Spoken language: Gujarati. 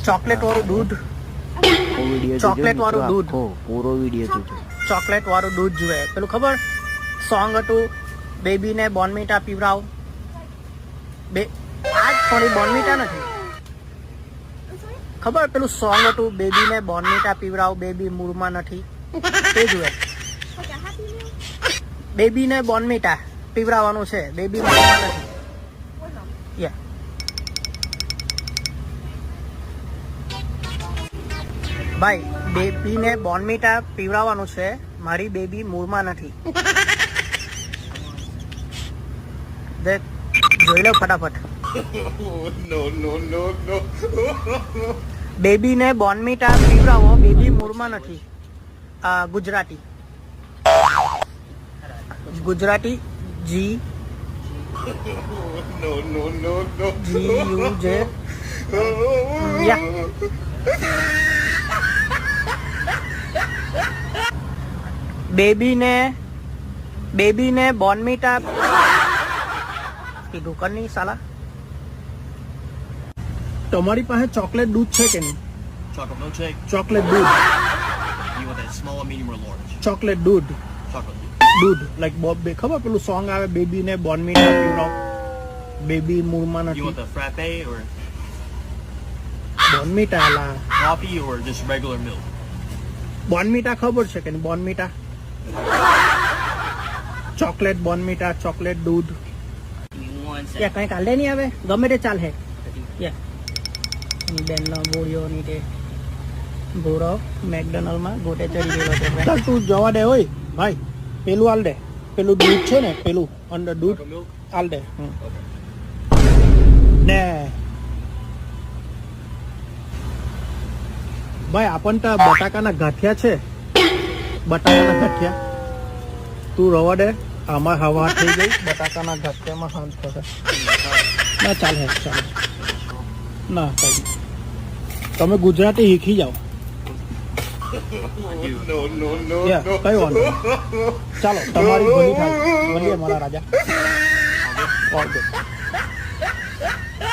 ચોકલેટ વાળું દૂધ, ચોકલેટ વાળું દૂધ, પૂરો વિડીયો જોજો. ચોકલેટ વાળું દૂધ જુએ. પેલું ખબર સોંગ હતું બેબીને બોર્નવીટા પીવરાવ, આજ થોડી બોર્નવીટા નથી ખબર, પેલું સોંગ હતું બેબીને બોર્નવીટા પીવરાવ, બેબી મૂળમાં નથી, તે જુએ. બેબીને બોર્નવીટા પીવરાવવાનું છે, બેબી મૂળમાં નથી. યા ભાઈ, બેબીને બોર્નવીટા પીવરાવવાનું છે, મારી બેબી મૂળમાં નથી. દેખ, જોઈ લો ફટાફટ. બેબીને બોર્નવીટા પીવરાવો, બેબી મૂળમાં નથી. ગુજરાતી ગુજરાતી જી યુ જે બેબીને બોર્નવીટા કીધું કર નહીં સાલા. તમારી પાસે ચોકલેટ દૂધ છે કે નહીં? Chocolate milkshake. ચોકલેટ દૂધ, You want that small, medium, or large? Chocolate દૂધ, Chocolate. દૂધ લાઈક ખબર પેલું સોંગ આવે બેબીને બોર્નવીટા પીવરાવ, બેબી મૂળમાં You નથી. want the frappe or Bournvita લા, coffee or just regular milk? Bournvita ખબર છે કે નહીં? બોર્નવીટા, ચોકલેટ બોર્નવીટા, ચોકલેટ દૂધ. યા કઈ કાલે નહીં આવે, ગમે તે ચાલે. યા બેનનો બોળિયો ની તે ભૂરો મેકડોનલ્ડમાં ગોટે ચડી ગયેલો છે. ચાલ તું જવા દે હોય ભાઈ, પેલું હાલ દે, પેલું દૂધ છે ને, પેલું અંદર દૂધ Chocolate milk? હાલ દે. ને ભાઈ આપણ તો બટાકાના ગાંઠિયા છે, બટાકાના ગાંઠિયા તું રવા દે. આમાં હવા થઈ ગઈ, બટાકાના ગાંઠિયામાં હાંસ થશે ના. ચાલે ચાલે ના કઈ, તમે ગુજરાતી શીખી જાઓ. કઈ વાંધો નહીં. ચાલો તમારી ભલી થાય, ભલીએ મારા રાજા. ઓકે.